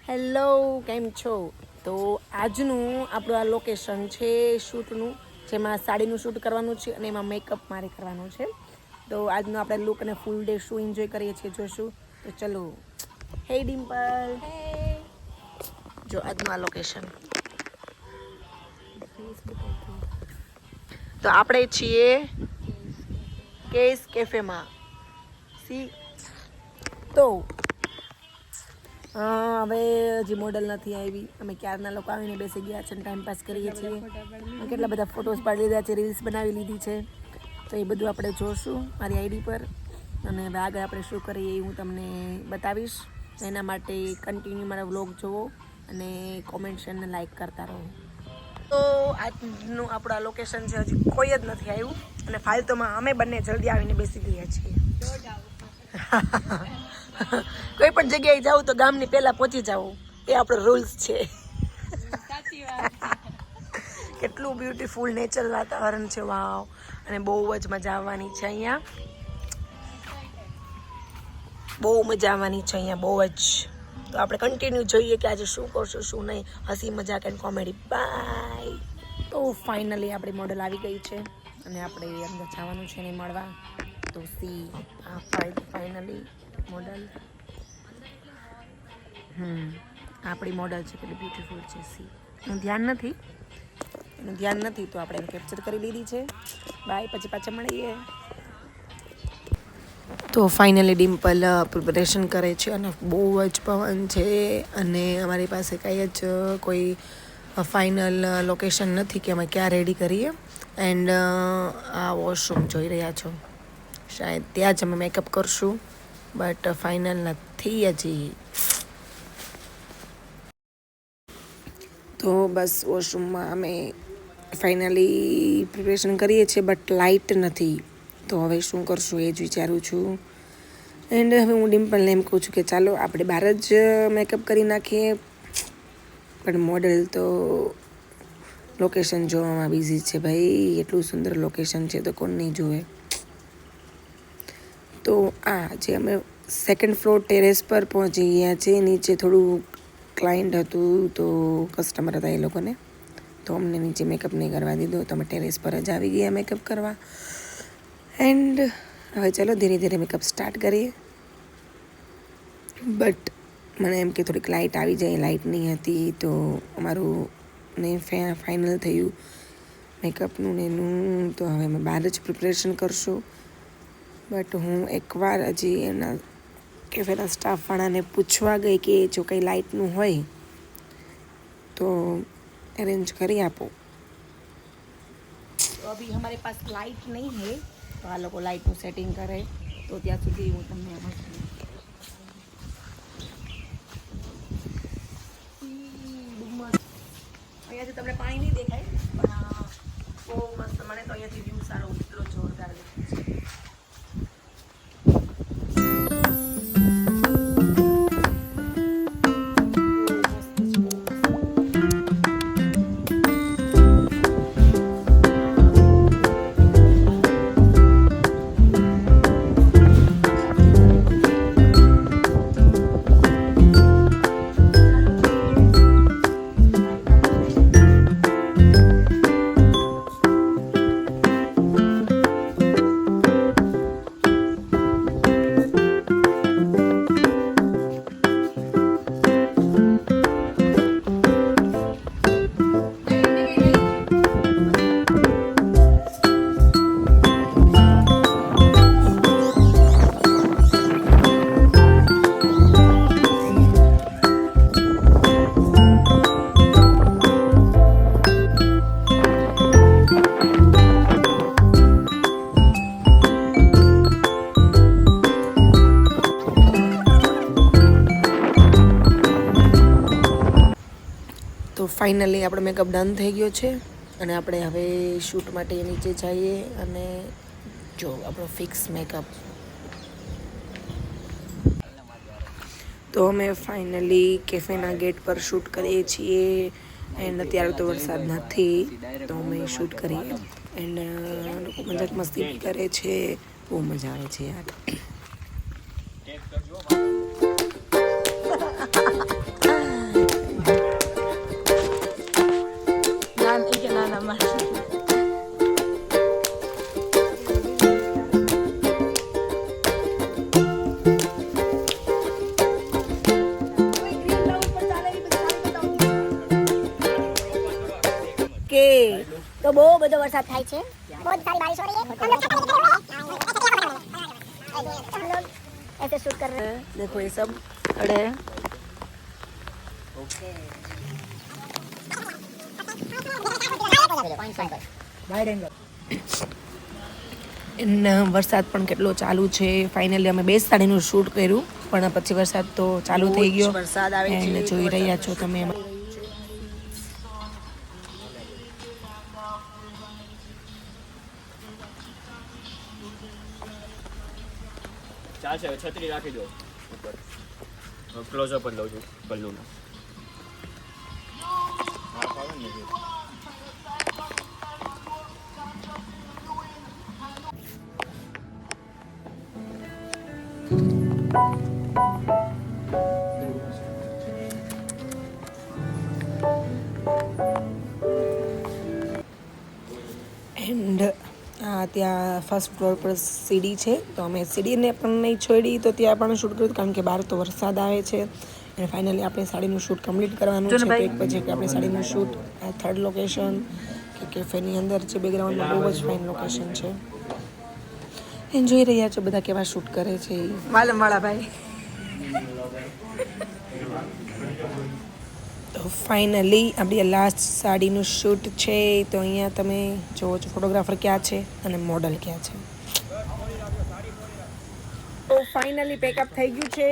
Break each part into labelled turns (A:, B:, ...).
A: Hello, કેમ છો? તો આજનું આપણું આ લોકેશન છે શૂટનું, જેમાં સાડીનું શૂટ કરવાનું છે અને એમાં મેકઅપ મારે કરવાનું છે. તો આજનો આપણે લુક અને ફૂલ ડે શું એન્જોય કરીએ છીએ જોશું. તો ચલો. હે ડિમ્પલ, જો આજનું આ લોકેશન. તો આપણે છીએ કેસ કેફેમાં. સી તો હવે હજી મોડલ નથી આવી. અમે ક્યારના લોકો આવીને બેસી ગયા છે, ટાઈમ પાસ કરીએ છીએ. કેટલા બધા ફોટોસ પાડી લીધા છે, રીલ્સ બનાવી લીધી છે. તો એ બધું આપણે જોશું મારી આઈડી પર. અને હવે આગળ આપણે શું કરીએ એ હું તમને બતાવીશ. એના માટે કન્ટિન્યુ મારા વ્લોગ જુઓ અને કોમેન્ટ શેર ને લાઈક કરતા રહો. તો આજનું આપણું આ લોકેશન છે, હજી કોઈ જ નથી આવ્યું. અને ફાલતુમાં અમે બંને જલ્દી આવીને બેસી ગયા છીએ. કોઈ પણ જગ્યાએ જાવ તો ગામની પહેલા પહોંચી જાવ, એ આપણો રૂલ્સ છે. કેટલું બ્યુટીફુલ નેચરલ વાતાવરણ છે, વાવ. અને બહુ જ મજા આવવાની છે અહીંયા. બહુ મજા આવવાની છે અહીંયા, બહુ જ. તો આપણે કન્ટિન્યુ જોઈએ કે આજે શું કરશું શું નહીં. હસી મજાક એન્ડ કોમેડી. બાય. તો ફાઇનલી આપણી મોડલ આવી ગઈ છે અને આપણે અંદર જવાનું છે એને મળવા. તો સી આ ફાઇનલી મોડલ. આપણી મોડલ છે, કેટલી બ્યુટીફુલ છે. સી એનું ધ્યાન નથી તો આપણે એને કેપ્ચર કરી લીધી છે. બાય, પછી પાછા મળીએ. તો ફાઇનલી ડિમ્પલ પ્રિપરેશન કરે છે અને બહુ જ પવન છે અને અમારી પાસે કાંઈ જ કોઈ ફાઇનલ લોકેશન નથી કે અમે ક્યાં રેડી કરીએ. એન્ડ આ વોશરૂમ જોઈ રહ્યા છો, શાયદ ત્યાં જ અમે મેકઅપ કરશું, બટ ફાઇનલ નથી હજી. તો બસ વોશરૂમમાં અમે ફાઇનલી પ્રિપરેશન કરીએ છીએ, બટ લાઇટ નથી. તો હવે શું કરશું એ જ વિચારું છું. એન્ડ હવે હું ડિમ્પલને એમ કહું છું કે ચાલો આપણે બહાર જ મેકઅપ કરી નાખીએ. પણ મોડલ તો લોકેશન જોવામાં બિઝી છે ભાઈ. એટલું સુંદર લોકેશન છે તો કોણ નહીં જોવે. તો જે અમે સેકન્ડ ફ્લોર ટેરેસ પર પહોંચી ગયા છે. નીચે થોડું ક્લાયન્ટ હતું, તો કસ્ટમર હતા એ લોકોને, તો અમને નીચે મેકઅપ નહીં કરવા દીધો. તો અમે ટેરેસ પર જ આવી ગયા મેકઅપ કરવા. એન્ડ હવે ચાલો ધીરે ધીરે મેકઅપ સ્ટાર્ટ કરીએ. બટ મને એમ કે થોડીક લાઇટ આવી જાય, લાઇટ નહીં હતી. તો અમારું ને ફાઇનલ થયું મેકઅપનું ને એનું. તો હવે અમે બહાર જ પ્રિપરેશન કરશું. બટ હું એકવાર હજી એના કેફેના સ્ટાફવાળાને પૂછવા ગઈ કે જો કંઈ લાઇટનું હોય તો અરેન્જ કરી આપો. તો અભી હમારે પાસ લાઇટ નહીં હૈ, તો આ લોકો લાઇટનું સેટિંગ કરે. તો ત્યાં સુધી હું તમને અહીંયાથી તમને પાણી નહીં દેખાય, પણ બહુ મસ્ત. મને તો અહીંયાથી વ્યૂ સારો, એટલો જોરદાર દેખાય છે. તો ફાઇનલી આપણો મેકઅપ ડન થઈ ગયો છે અને આપણે હવે શૂટ માટે નીચે જઈએ. અને જો આપણો ફિક્સ મેકઅપ. તો અમે ફાઇનલી કેફેના ગેટ પર શૂટ કરીએ છીએ. એન્ડ અત્યારે તો વરસાદ નથી, તો અમે શૂટ કરીએ. એન્ડ લોકો મજાક મસ્તી કરે છે, બહુ મજા આવે છે યાર.
B: તો બહુ બધો વરસાદ થાય છે, બહુ સારી બાरिश हो रही है, हम लोग ऐसे शूट कर रहे हैं।
A: देखो ये सब खड़े हैं। વરસાદ પણ કેટલો ચાલુ છે. ફાઇનલી અમે 2 સાડીનું શૂટ કર્યું, પણ પછી વરસાદ તો ચાલુ થઈ ગયો.
C: વરસાદ આવે છે,
A: અને જોઈ રહ્યા છો તમે.
D: ચાલશે, હવે છત્રી રાખી દો ઉપર. ક્લોઝઅપ જ લઉં છું પલ્લુનો.
A: એન્ડ ત્યાં ફર્સ્ટ ફ્લોર પર સીડી છે, તો અમે સીડીને પણ નહીં છોડી, તો ત્યાં પણ શૂટ કર્યું, કારણ કે બહાર તો વરસાદ આવે છે. અને ફાઇનલી આપણે સાડીનું શૂટ કમ્પ્લીટ કરવાનું છે. તો એક પછી કે આપણે સાડીનું શૂટ આ 3rd લોકેશન કે કેફેની અંદર છે. બેકગ્રાઉન્ડમાં બહુ જ ફાઇન લોકેશન છે. એન્જોય રહ્યા છો બધા કેવા શૂટ કરે છે.
C: વાલમવાળા ભાઈ.
A: તો ફાઇનલી આપણી લાસ્ટ સાડીનું શૂટ છે. તો અહીંયા તમે જોવો છો ફોટોગ્રાફર ક્યાં છે અને મોડલ ક્યાં છે. તો ફાઇનલી પેકઅપ થઈ ગયું છે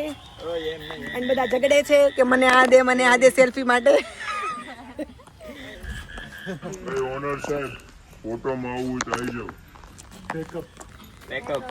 A: અને બધા ઝઘડે છે કે મને આ દે સેલ્ફી માટે.
E: ઓનર સાહેબ ફોટોમાં આવું તો આવી જાવ.
D: પેકઅપ